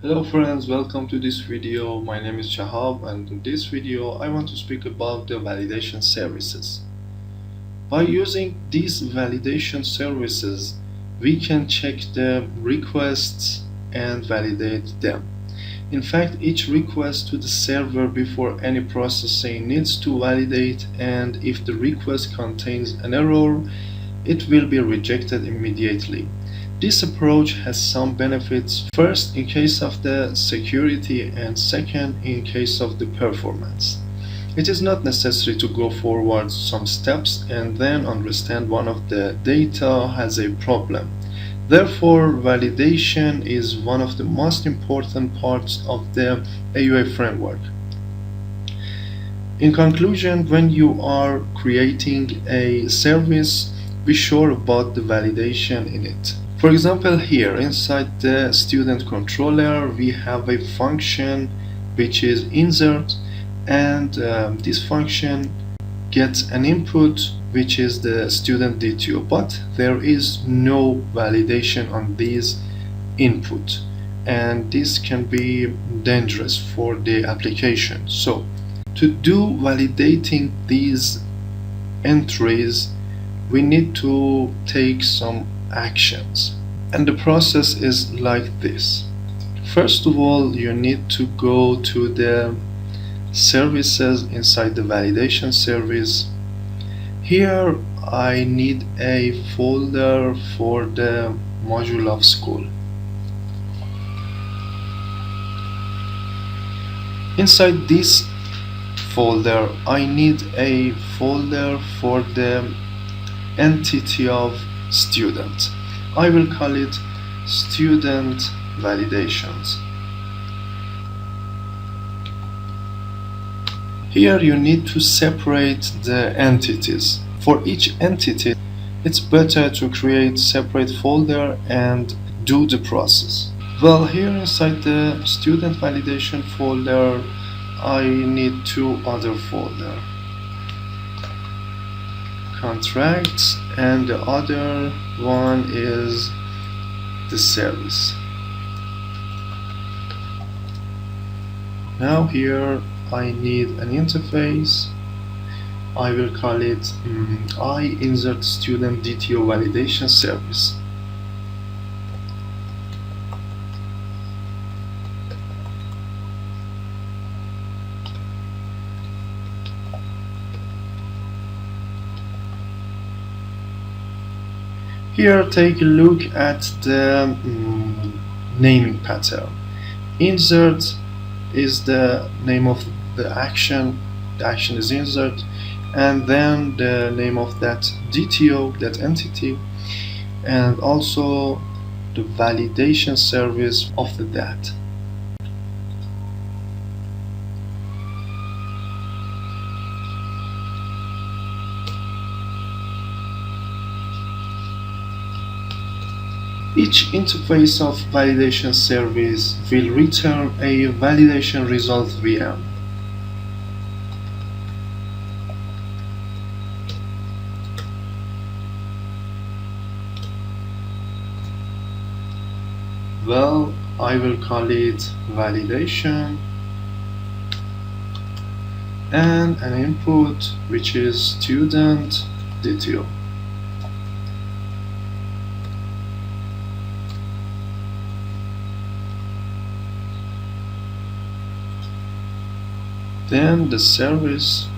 Hello friends, welcome to this video. My name is Shahab, and in this video I want to speak about the validation services. By using these validation services, we can check the requests and validate them. In fact, each request to the server before any processing needs to validate, and if the request contains an error, it will be rejected immediately. This approach has some benefits, first in case of the security and second in case of the performance. It is not necessary to go forward some steps and then understand one of the data has a problem. Therefore, validation is one of the most important parts of the AUA framework. In conclusion, when you are creating a service, be sure about the validation in it. For example, here inside the student controller we have a function which is insert, and this function gets an input which is the student DTO, but there is no validation on this input, and this can be dangerous for the application. So to do validating these entries, we need to take some actions, and the process is like this. First of all, you need to go to the services inside the validation service. Here I need a folder for the module of school. Inside this folder I need a folder for the entity of student. I will call it student validations. Here you need to separate the entities. For each entity, it's better to create separate folder and do the process. Well, here inside the student validation folder, I need two other folders. Contracts, and the other one is the service. Now here I need an interface. I will call it I insert student DTO validation service. Here take a look at the naming pattern. Insert is the name of the action is insert, and then the name of that DTO, that entity, and also the validation service of the that. Each interface of validation service will return a validation result VM. Well, I will call it validation and an input which is student DTO. Then the service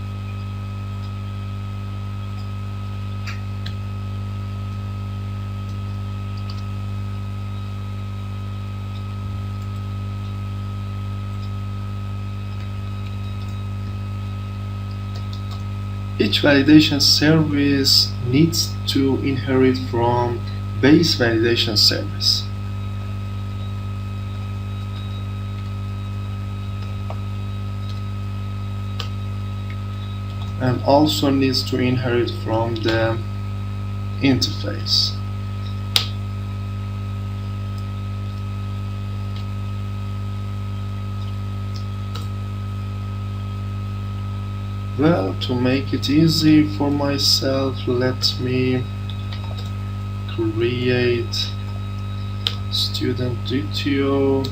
each validation service needs to inherit from base validation service. And also needs to inherit from the interface. Well, to make it easy for myself, let me create student DTO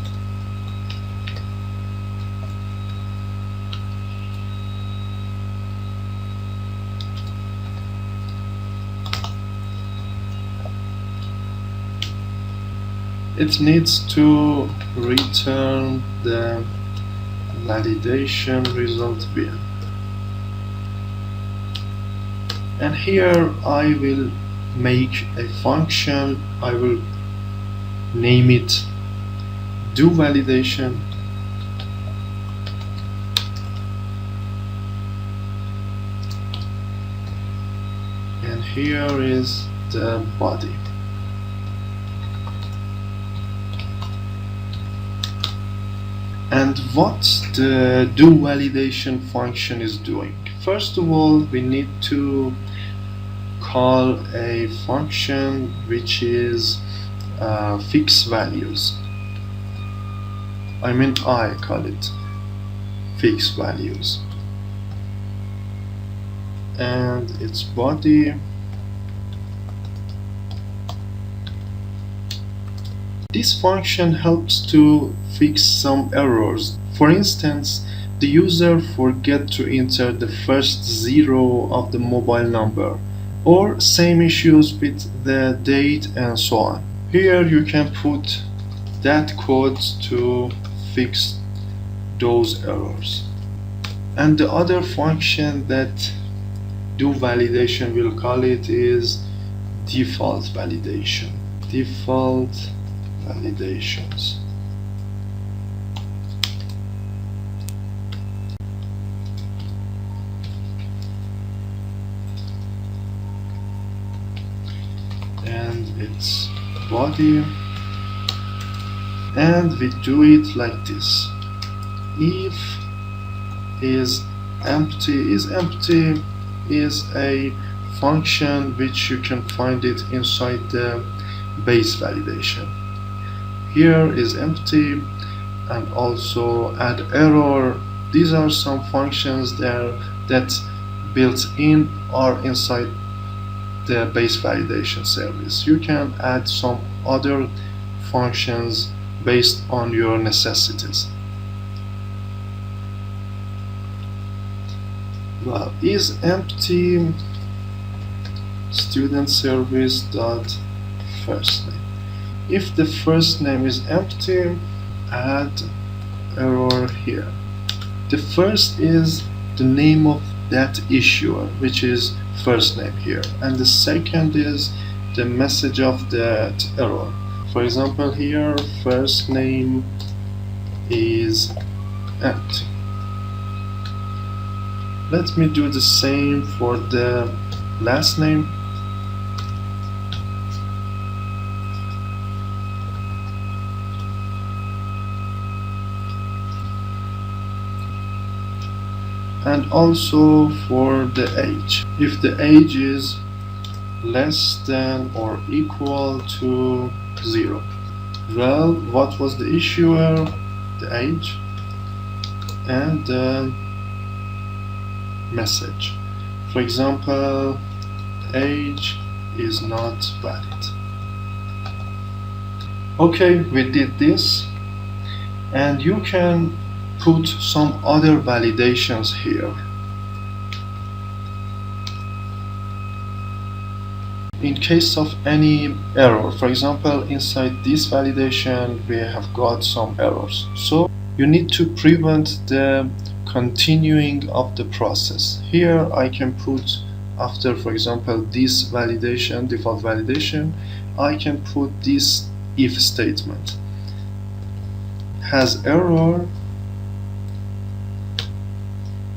it needs to return the validation result bin. And here I will make a function. I will name it do validation, and here is the body. And what the do validation function is doing? First of all, we need to call a function which is fix values. I call it fix values, and its body. This function helps to fix some errors. For instance, the user forget to enter the first zero of the mobile number, or same issues with the date and so on. Here you can put that code to fix those errors. And the other function that do validation will call it is default validation. Default validations. And its body, and we do it like this. If is empty is a function which you can find it inside the base validation. Here is empty, and also add error. These are some functions there that built in or inside the base validation service. You can add some other functions based on your necessities. Well, is empty student service dot first name. If the first name is empty, add error here. The first is the name of that issuer, which is first name here, and the second is the message of that error. For example, here first name is empty. Let me do the same for the last name. And also for the age. If the age is less than or equal to 0. Well, what was the issuer? The age and the message. For example, age is not valid. Okay, we did this, and you can put some other validations here. In case of any error, for example, inside this validation we have got some errors, so you need to prevent the continuing of the process. Here I can put, after for example this validation, default validation, I can put this if statement. Has error,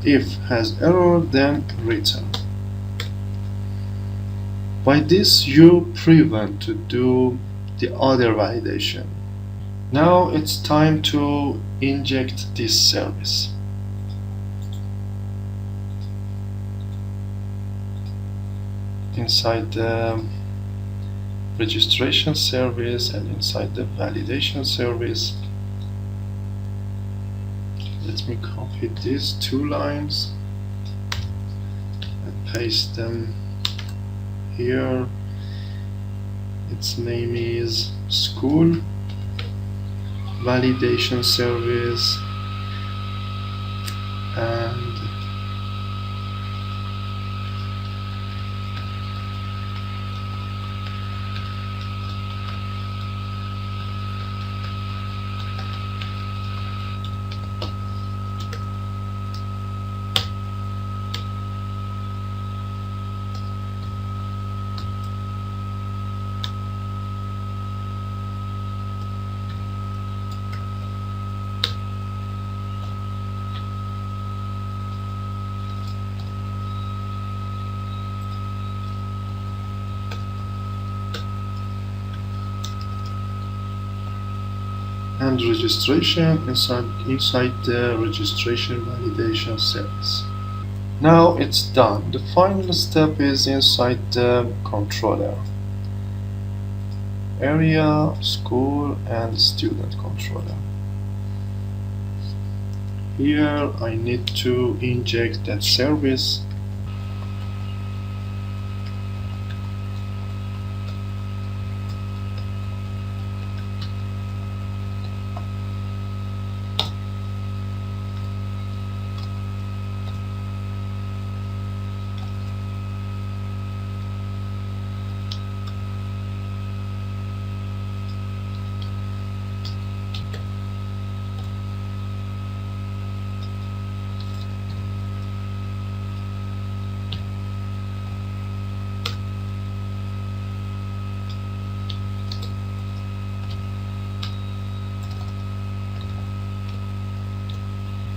if has error, then return. By this you prevent to do the other validation. Now it's time to inject this service. Inside the registration service and inside the validation service, let me copy these two lines and paste them here. Its name is school validation service, and and registration inside the registration validation service. Now it's done. The final step is inside the controller area, school and student controller. Here I need to inject that service.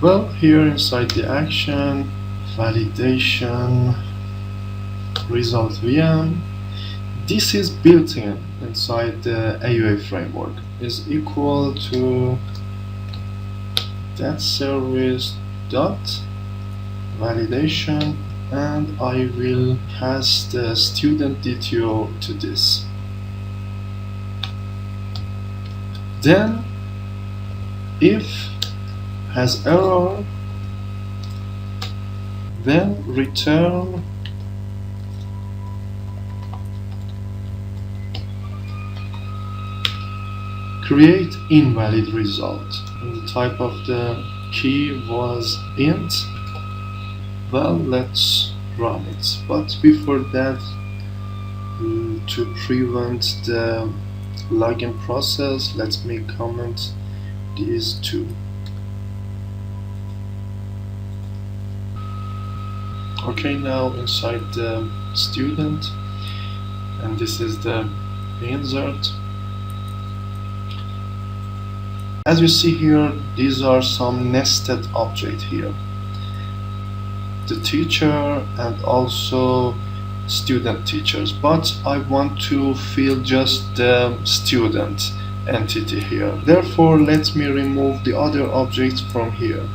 Well, here inside the action, validation result VM, this is built in inside the AUA framework, is equal to that service dot validation, and I will pass the student DTO to this. Then if has error, then return create invalid result. And the type of the key was int. Well, let's run it. But before that, to prevent the login process, let me comment these two. Okay, now inside the student, and this is the insert. As you see here, these are some nested objects here. The teacher and also student teachers, but I want to fill just the student entity here. Therefore, let me remove the other objects from here.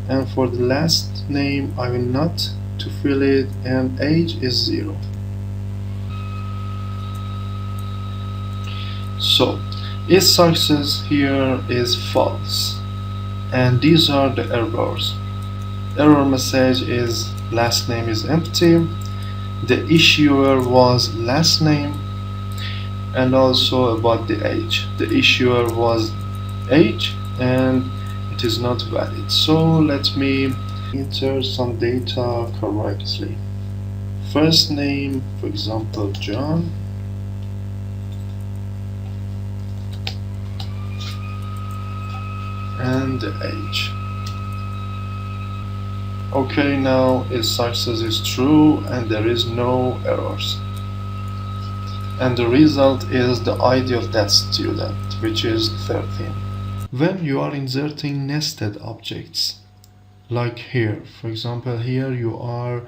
And for the last name, I will not to fill it, and age is 0. So its success here is false, and these are the errors. Error message is last name is empty, the issuer was last name, and also about the age. The issuer was age and it is not valid. So let me enter some data correctly. First name, for example, John. And the age. Okay, now its success is true and there is no errors. And the result is the ID of that student, which is 13. When you are inserting nested objects, like here, for example, here you are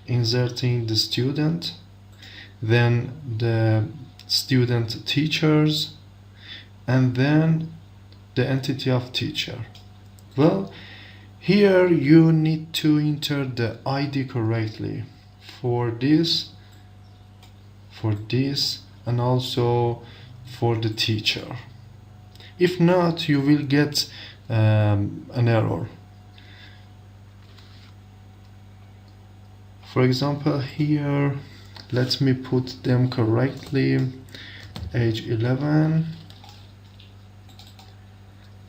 inserting the student, then the student teachers, and then the entity of teacher. Well, here you need to enter the ID correctly for this, and also for the teacher. If not, you will get an error. For example, here, let me put them correctly. Age 11.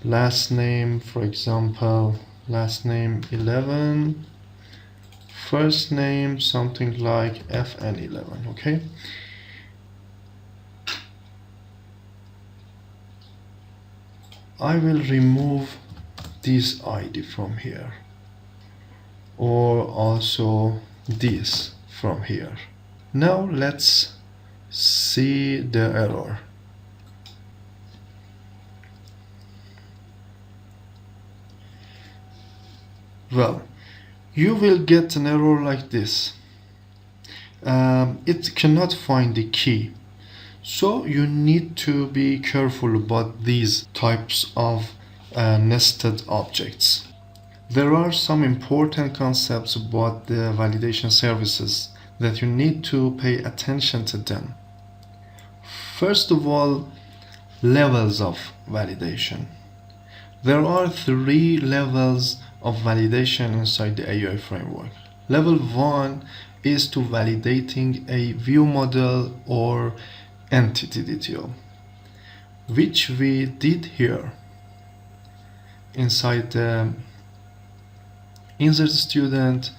Last name, for example, last name 11. First name, something like FN11, okay? I will remove this ID from here, or also this from here. Now let's see the error. Well, you will get an error like this. it cannot find the key. So you need to be careful about these types of nested objects. There are some important concepts about the validation services that you need to pay attention to them. First of all, levels of validation. There are 3 levels of validation inside the AUA framework. Level 1 is to validating a view model or entity DTO, which we did here inside the insert student.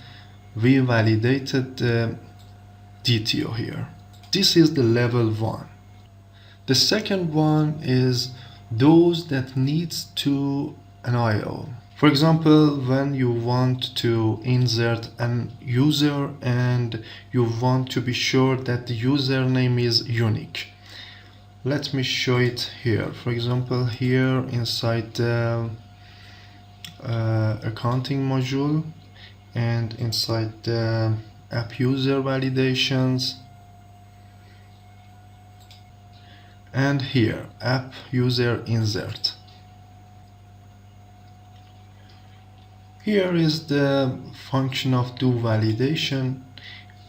We validated the DTO here. This is the level 1. The second one is those that needs to an IO. For example, when you want to insert an user and you want to be sure that the username is unique. Let me show it here. For example, here inside the accounting module and inside the app user validations, and here app user insert. Here is the function of do validation,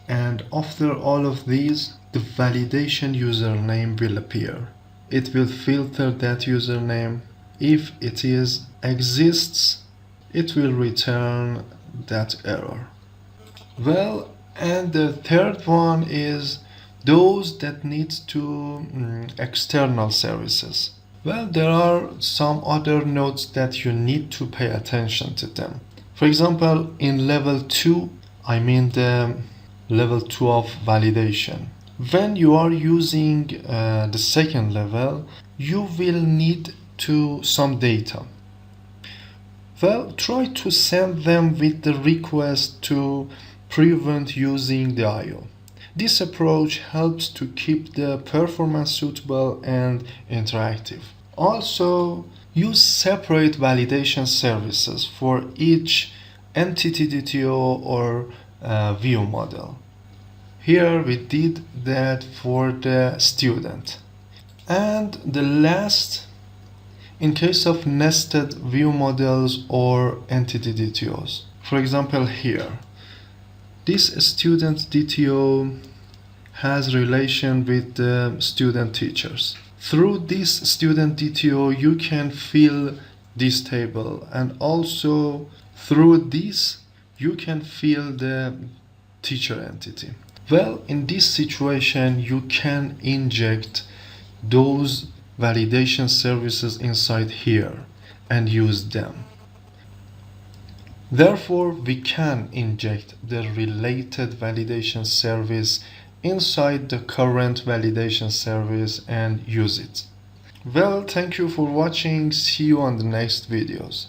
and after all of these the validation username will appear. It will filter that username. If it exists, it will return that error. Well, and the third one is those that need to external services. Well, there are some other nodes that you need to pay attention to them. For example, in level 2, I mean the level 2 of validation. When you are using the second level, you will need to some data. Well, try to send them with the request to prevent using the IO. This approach helps to keep the performance suitable and interactive. Also, use separate validation services for each entity DTO or view model. Here we did that for the student. And the last, in case of nested view models or entity DTOs. For example, here, this student DTO has relation with the student teachers. Through this student DTO, you can fill this table, and also through this, you can fill the teacher entity. Well, in this situation, you can inject those validation services inside here and use them. Therefore, we can inject the related validation service inside the current validation service and use it. Well, thank you for watching. See you on the next videos.